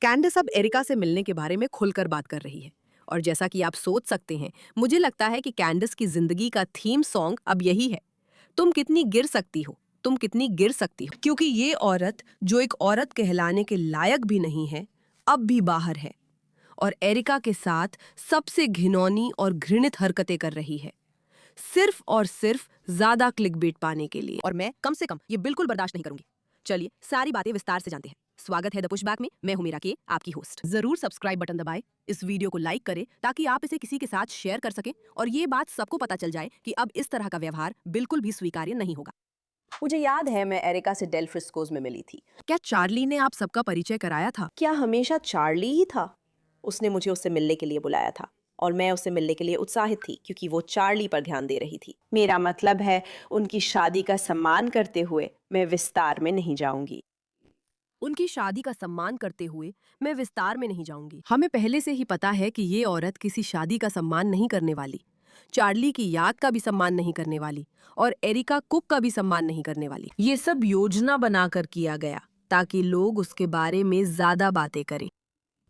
कैंडिस अब एरिका से मिलने के बारे में खुलकर बात कर रही है। और जैसा कि आप सोच सकते हैं, मुझे लगता है कि कैंडिस की जिंदगी का थीम सॉन्ग अब यही है, तुम कितनी गिर सकती हो, तुम कितनी गिर सकती हो। क्योंकि ये औरत जो एक औरत कहलाने के लायक भी नहीं है, अब भी बाहर है और एरिका के साथ सबसे घिनौनी और घृणित हरकतें कर रही है, सिर्फ और सिर्फ ज्यादा क्लिकबेट पाने के लिए। और मैं कम से कम ये बिल्कुल बर्दाश्त नहीं करूंगी। चलिए सारी बातें विस्तार से जानते हैं। स्वागत है द पुशबैक में। मैं हूं मीरा के, आपकी होस्ट। जरूर सब्सक्राइब बटन दबाएं, इस वीडियो को लाइक करें ताकि आप इसे किसी के साथ शेयर कर सकें और ये बात सबको पता चल जाए कि अब इस तरह का व्यवहार बिल्कुल भी स्वीकार्य नहीं होगा। मुझे याद है मैं एरिका से डेल फ्रिस्कोज में मिली थी। क्या चार्ली ने आप सबका परिचय कराया था? क्या हमेशा चार्ली ही था? उसने मुझे उससे मिलने के लिए बुलाया था और मैं उससे मिलने के लिए उत्साहित थी क्योंकि वो चार्ली पर ध्यान दे रही थी। मेरा मतलब है उनकी शादी का सम्मान करते हुए मैं विस्तार में नहीं जाऊंगी। उनकी शादी का सम्मान करते हुए मैं विस्तार में नहीं जाऊंगी। हमें पहले से ही पता है कि ये औरत किसी शादी का सम्मान नहीं करने वाली, चार्ली की याद का भी सम्मान नहीं करने वाली और एरिका कुक का भी सम्मान नहीं करने वाली। ये सब योजना बनाकर किया गया ताकि लोग उसके बारे में ज्यादा बातें करें।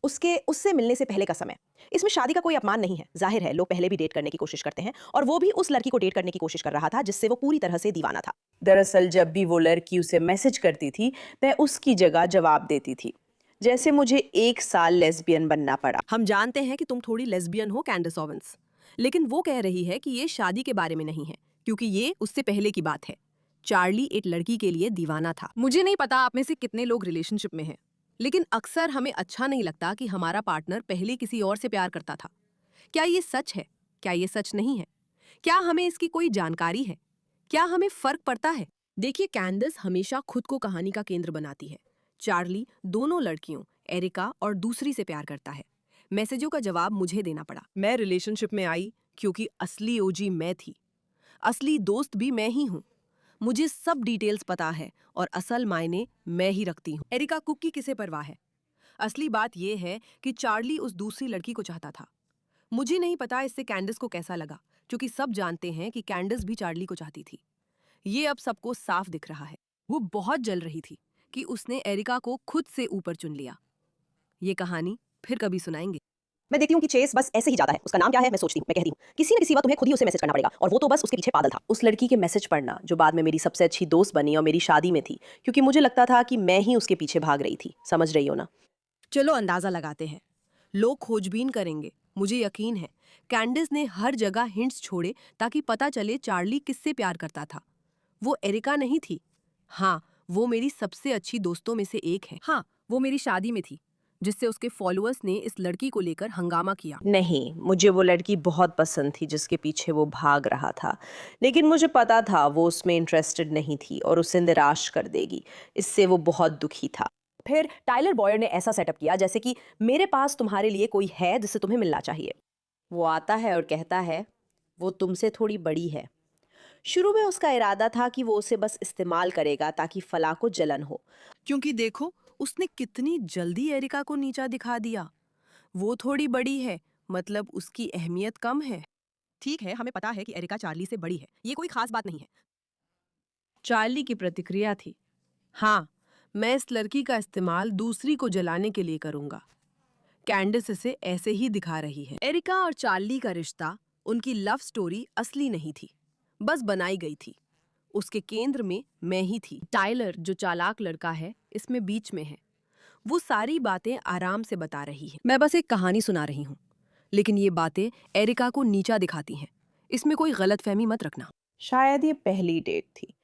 उससे मिलने से पहले का समय, इसमें शादी का कोई अपमान नहीं है। जाहिर है लोग पहले भी डेट करने की कोशिश करते हैं और वो भी उस लड़की को डेट करने की कोशिश कर रहा था जिससे वो पूरी तरह से दीवाना था। दरअसल जब भी वो लड़की उसे मैसेज करती थी मैं उसकी जगह जवाब देती थी, जैसे मुझे 1 साल लेस्बियन बनना पड़ा। हम जानते हैं कि तुम थोड़ी लेस्बियन हो कैंडिस ओवेंस, लेकिन वो कह रही है कि ये शादी के बारे में नहीं है क्योंकि ये उससे पहले की बात है। चार्ली एक लड़की के लिए दीवाना था। मुझे नहीं पता आप में से कितने लोग रिलेशनशिप में हैं, लेकिन अक्सर हमें अच्छा नहीं लगता कि हमारा पार्टनर पहले किसी और से प्यार करता था। क्या ये सच है? क्या ये सच नहीं है? क्या हमें इसकी कोई जानकारी है? क्या हमें फर्क पड़ता है? देखिए, कैंडिस हमेशा खुद को कहानी का केंद्र बनाती है। चार्ली दोनों लड़कियों, एरिका और दूसरी से प्यार करता है। मैसेजों का जवाब मुझे देना पड़ा। मैं रिलेशनशिप में आई क्योंकि असली ओजी मैं थी, असली दोस्त भी मैं ही हूँ। मुझे सब डिटेल्स पता है और असल मायने मैं ही रखती हूँ। एरिका कुक की किसे परवाह है? असली बात यह है कि चार्ली उस दूसरी लड़की को चाहता था। मुझे नहीं पता इससे कैंडिस को कैसा लगा, क्योंकि सब जानते हैं कि कैंडिस भी चार्ली को चाहती थी। ये अब सबको साफ दिख रहा है। वो बहुत जल रही थी कि उसने एरिका को खुद से ऊपर चुन लिया। ये कहानी फिर कभी सुनाएंगे। मैं देखती हूँ कि चेस बस ऐसे ही जाता है। उसका नाम क्या है मैं सोचती हूँ, मैं कहती हूँ किसी न किसी वक्त तुम्हें खुद ही उसे मैसेज करना पड़ेगा और वो तो बस उसके पीछे पागल था। उस लड़की के मैसेज पढ़ना जो बाद में मेरी सबसे अच्छी दोस्त बनी और मेरी शादी में थी, क्योंकि मुझे लगता था कि मैं ही उसके पीछे भाग रही थी। समझ रही हो ना? चलो अंदाजा लगाते हैं। लोग खोजबीन करेंगे। मुझे यकीन है कैंडिस ने हर जगह हिंट्स छोड़े ताकि पता चले चार्ली किससे प्यार करता था। वो एरिका नहीं थी। हाँ, वो मेरी सबसे अच्छी दोस्तों में से एक है। हाँ, वो मेरी शादी में थी, जिससे उसके फॉलोअर्स ने इस लड़की को लेकर हंगामा किया। नहीं, मुझे वो लड़की बहुत पसंद थी जिसके पीछे वो भाग रहा था, लेकिन मुझे पता था वो उसमें इंटरेस्टेड नहीं थी और उसे निराश कर देगी। इससे वो बहुत दुखी था। फिर टाइलर बॉयर ने ऐसा सेटअप किया जैसे कि मेरे पास तुम्हारे लिए कोई है जिससे तुम्हें मिलना चाहिए। वो आता है और कहता है वो तुमसे थोड़ी बड़ी है। शुरू में उसका इरादा था कि वो उसे बस इस्तेमाल करेगा ताकि फलाह को जलन हो। क्योंकि देखो उसने कितनी जल्दी एरिका को नीचा दिखा दिया। वो थोड़ी बड़ी है, मतलब उसकी अहमियत कम है। ठीक है, हमें पता है कि एरिका चार्ली से बड़ी है, ये कोई खास बात नहीं है। चार्ली की प्रतिक्रिया थी, हाँ, मैं इस लड़की का इस्तेमाल दूसरी को जलाने के लिए करूंगा। कैंडिस इसे ऐसे ही दिखा रही है। एरिका और चार्ली का रिश्ता, उनकी लव स्टोरी असली नहीं थी, बस बनाई गई थी। उसके केंद्र में मैं ही थी। टाइलर, जो चालाक लड़का है, इसमें बीच में है। वो सारी बातें आराम से बता रही है। मैं बस एक कहानी सुना रही हूँ, लेकिन ये बातें एरिका को नीचा दिखाती हैं। इसमें कोई गलतफहमी मत रखना। शायद ये पहली डेट थी।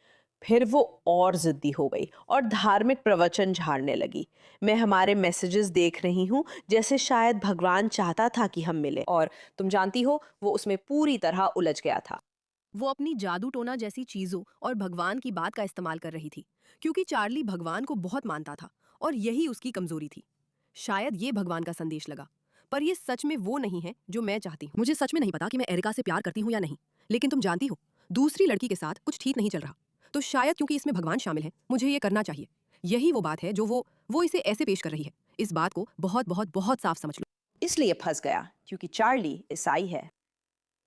फिर वो और जिद्दी हो गई और धार्मिक प्रवचन झाड़ने लगी। मैं हमारे मैसेजेस देख रही हूँ जैसे शायद भगवान चाहता था कि हम मिले, और तुम जानती हो वो उसमें पूरी तरह उलझ गया था। वो अपनी जादू टोना जैसी चीजों और भगवान की बात का इस्तेमाल कर रही थी, क्योंकि चार्ली भगवान को बहुत मानता था और यही उसकी कमजोरी थी। शायद ये भगवान का संदेश लगा, पर ये सच में वो नहीं है जो मैं चाहती हूँ। मुझे सच में नहीं पता कि मैं एरिका से प्यार करती हूँ या नहीं, लेकिन तुम जानती हो दूसरी लड़की के साथ कुछ ठीक नहीं चल रहा, तो शायद क्योंकि इसमें भगवान शामिल है मुझे ये करना चाहिए। यही वो बात है जो वो इसे ऐसे पेश कर रही है। इस बात को बहुत बहुत बहुत साफ समझ लो। इसलिए फंस गया क्योंकि चार्ली ईसाई है।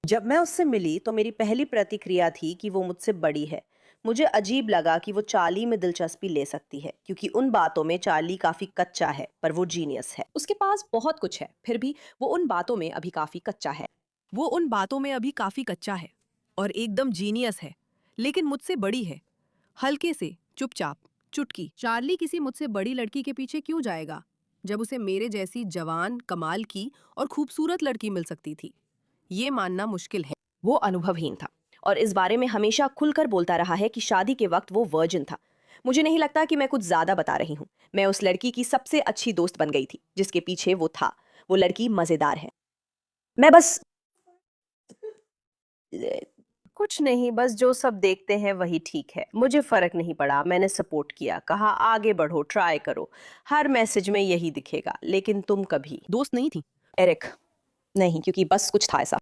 जब मैं उससे मिली तो मेरी पहली प्रतिक्रिया थी कि वो मुझसे बड़ी है। मुझे अजीब लगा कि वो चार्ली में दिलचस्पी ले सकती है क्योंकि उन बातों में चार्ली काफी कच्चा है, पर वो जीनियस है। उसके पास बहुत कुछ है, फिर भी वो उन बातों में अभी काफी कच्चा है। वो उन बातों में अभी काफी कच्चा है और एकदम जीनियस है, लेकिन मुझसे बड़ी है। हल्के से, चुपचाप, चुटकी। चार्ली किसी मुझसे बड़ी लड़की के पीछे क्यों जाएगा जब उसे मेरे जैसी जवान, कमाल की और खूबसूरत लड़की मिल सकती थी? ये मानना मुश्किल है। वो अनुभवहीन था और इस बारे में हमेशा खुलकर बोलता रहा है कि शादी के वक्त वो वर्जिन था। मुझे नहीं लगता कि मैं कुछ ज्यादा बता रही हूँ। मैं उस लड़की की सबसे अच्छी दोस्त बन गई थी जिसके पीछे वो था। वो लड़की मजेदार है। मैं बस कुछ नहीं, बस जो सब देखते हैं वही ठीक है। मुझे फर्क नहीं पड़ा, मैंने सपोर्ट किया, कहा आगे बढ़ो, ट्राई करो। हर मैसेज में यही दिखेगा, लेकिन तुम कभी दोस्त नहीं थी? एरिक नहीं, क्योंकि बस कुछ था ऐसा।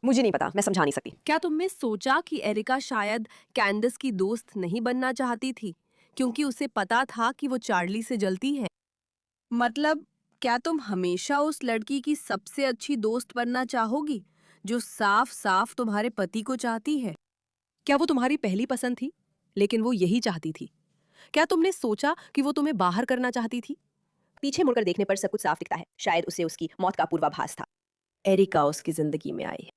मुझे नहीं पता, मैं समझा नहीं सकती। क्या तुमने सोचा कि एरिका शायद कैंडिस की दोस्त नहीं बनना चाहती थी क्योंकि उसे पता था कि वो चार्ली से जलती है? मतलब, क्या तुम हमेशा उस लड़की की सबसे अच्छी दोस्त बनना चाहोगी जो साफ साफ तुम्हारे पति को चाहती है? क्या वो तुम्हारी पहली पसंद थी, लेकिन वो यही चाहती थी? क्या तुमने सोचा कि वो तुम्हें बाहर करना चाहती थी? पीछे मुड़कर देखने पर सब कुछ साफ दिखता है। शायद उसे उसकी मौत का पूर्वाभास था। एरिका उसकी जिंदगी में आई।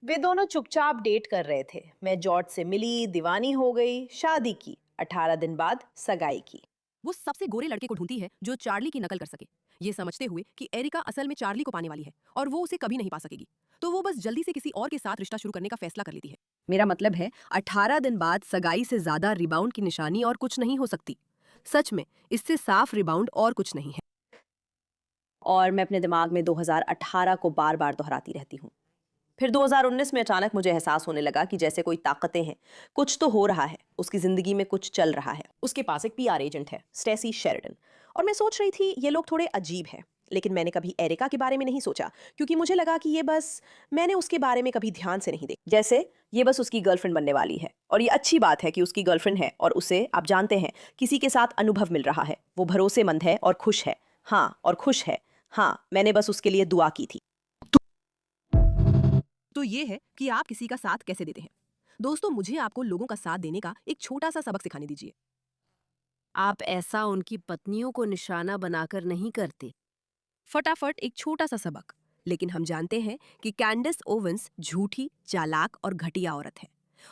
वे दोनों चुपचाप डेट कर रहे थे। मैं जॉर्ज से मिली, दीवानी हो गई, शादी की, 18 दिन बाद सगाई की। वो सबसे गोरे लड़के को ढूंढती है जो चार्ली की नकल कर सके, ये समझते हुए कि एरिका असल में चार्ली को पाने वाली है और वो उसे कभी नहीं पा सकेगी। तो वो बस जल्दी से किसी और के साथ रिश्ता शुरू करने का फैसला कर लेती है। मेरा मतलब है, 18 दिन बाद सगाई से ज्यादा रिबाउंड की निशानी और कुछ नहीं हो सकती। सच में, इससे साफ रिबाउंड और कुछ नहीं है। और मैं अपने दिमाग में 2018 को बार बार दोहराती रहती हूँ। फिर 2019 में अचानक मुझे एहसास होने लगा कि जैसे कोई ताकतें हैं, कुछ तो हो रहा है, उसकी जिंदगी में कुछ चल रहा है। उसके पास एक पीआर एजेंट है, स्टेसी शेरिडन। और मैं सोच रही थी ये लोग थोड़े अजीब हैं, लेकिन मैंने कभी एरिका के बारे में नहीं सोचा क्योंकि मुझे लगा कि ये बस, मैंने उसके बारे में कभी ध्यान से नहीं देखा। जैसे ये बस उसकी गर्लफ्रेंड बनने वाली है और ये अच्छी बात है कि उसकी गर्लफ्रेंड है और उसे, आप जानते हैं, किसी के साथ अनुभव मिल रहा है। वो भरोसेमंद है और खुश है। हाँ, और खुश है। हाँ, मैंने बस उसके लिए दुआ की थी। तो ये है कि आप किसी का साथ कैसे देते हैं। दोस्तों, मुझे आपको लोगों का साथ देने का एक छोटा सा सबक सिखाने दीजिए। आप ऐसा उनकी पत्नियों को निशाना बनाकर नहीं करते। फटाफट एक छोटा सा सबक। लेकिन हम जानते हैं कि कैंडिस ओवेंस झूठी, चालाक और घटिया औरत है,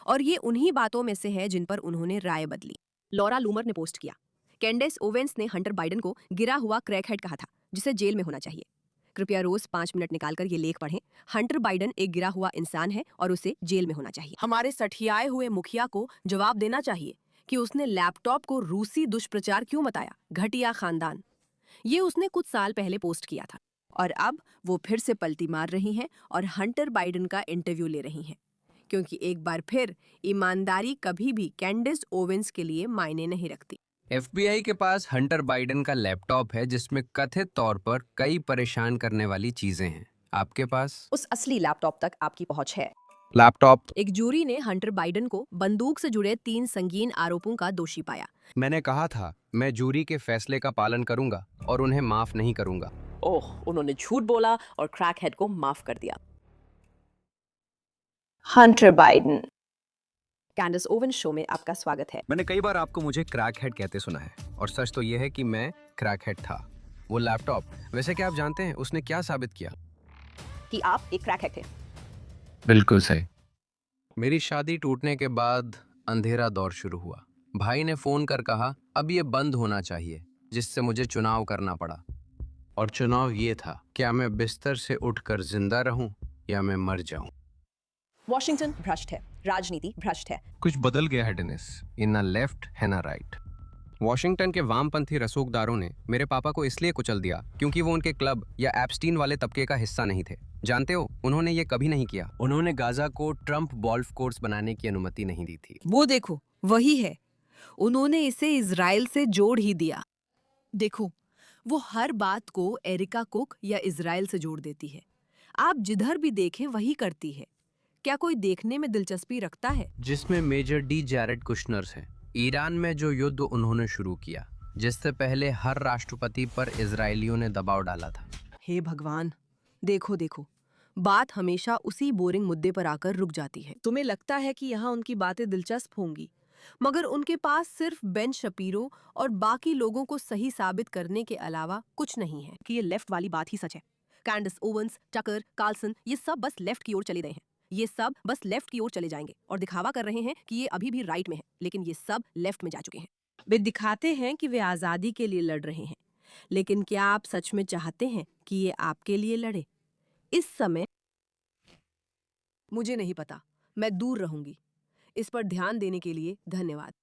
और ये उन्हीं बातों में से है जिन पर उन्होंने राय बदली। लॉरा लूमर ने पोस्ट किया, कैंडिस ओवेंस ने हंटर बाइडन को गिरा हुआ क्रैकहेड कहा था जिसे जेल में होना चाहिए। कृपया रोज 5 मिनट निकालकर ये लेख पढ़ें। हंटर बाइडन एक गिरा हुआ इंसान है और उसे जेल में होना चाहिए। हमारे सठियाए हुए मुखिया को जवाब देना चाहिए कि उसने लैपटॉप को रूसी दुष्प्रचार क्यों बताया। घटिया खानदान। ये उसने कुछ साल पहले पोस्ट किया था और अब वो फिर से पलटी मार रही हैं और हंटर बाइडन का इंटरव्यू ले रही हैं, क्योंकि एक बार फिर ईमानदारी कभी भी कैंडिस ओवेंस के लिए मायने नहीं रखती। एफबीआई के पास हंटर बाइडन का लैपटॉप है जिसमें कथित तौर पर कई परेशान करने वाली चीजें हैं। आपके पास उस असली लैपटॉप तक आपकी पहुंच है। लैपटॉप? एक जूरी ने हंटर बाइडन को बंदूक से जुड़े 3 संगीन आरोपों का दोषी पाया। मैंने कहा था मैं जूरी के फैसले का पालन करूंगा और उन्हें माफ नहीं करूंगा। ओह, उन्होंने झूठ बोला और क्रैकहेड को माफ कर दिया। Hunter Biden. कैंडिस ओवेंस शो में आपका स्वागत है। मैंने कई बार आपको मुझे क्रैकहेड कहते सुना है और सच तो यह है कि मैं क्रैकहेड था। वो लैपटॉप, वैसे क्या आप जानते हैं उसने क्या साबित किया? कि आप एक क्रैकहेड थे। बिल्कुल सही। मेरी शादी टूटने के बाद अंधेरा दौर शुरू हुआ। भाई ने फोन कर कहा अब ये बंद होना चाहिए, जिससे मुझे चुनाव करना पड़ा। और चुनाव ये था, क्या मैं बिस्तर से उठकर जिंदा रहूं या मैं मर जाऊं। वॉशिंगटन भ्रष्ट है, राजनीति भ्रष्ट है। कुछ बदल गया है डेनिस, इन ना लेफ्ट है ना राइट। वॉशिंगटन के वामपंथी रसूखदारों ने मेरे पापा को इसलिए कुचल दिया क्योंकि वो उनके क्लब या एप्स्टीन वाले तबके का हिस्सा नहीं थे। जानते हो, उन्होंने ये कभी नहीं किया। उन्होंने गाजा को ट्रंप गोल्फ कोर्स बनाने की अनुमति नहीं दी थी। वो देखो, वही है। उन्होंने इसे इजराइल से जोड़ ही दिया। देखो, वो हर बात को एरिका कुक या इजराइल से जोड़ देती है। आप जिधर भी देखें वही करती है। क्या कोई देखने में दिलचस्पी रखता है? जिसमें मेजर डी जैरेड कुशनर्स हैं। ईरान में जो युद्ध उन्होंने शुरू किया, जिससे पहले हर राष्ट्रपति पर इजरायलियों ने दबाव डाला था। हे भगवान, देखो देखो, बात हमेशा उसी बोरिंग मुद्दे पर आकर रुक जाती है। तुम्हें लगता है कि यहाँ उनकी बातें दिलचस्प होंगी, मगर उनके पास सिर्फ बेन शपीरो और बाकी लोगों को सही साबित करने के अलावा कुछ नहीं है कि ये लेफ्ट वाली बात ही सच है। कैंडस ओवंस, टकर, कार्लसन, ये सब बस लेफ्ट की ओर चले गए हैं। ये सब बस लेफ्ट की ओर चले जाएंगे और दिखावा कर रहे हैं कि ये अभी भी राइट में है, लेकिन ये सब लेफ्ट में जा चुके हैं। वे दिखाते हैं कि वे आजादी के लिए लड़ रहे हैं, लेकिन क्या आप सच में चाहते हैं कि ये आपके लिए लड़े? इस समय मुझे नहीं पता, मैं दूर रहूंगी। इस पर ध्यान देने के लिए धन्यवाद।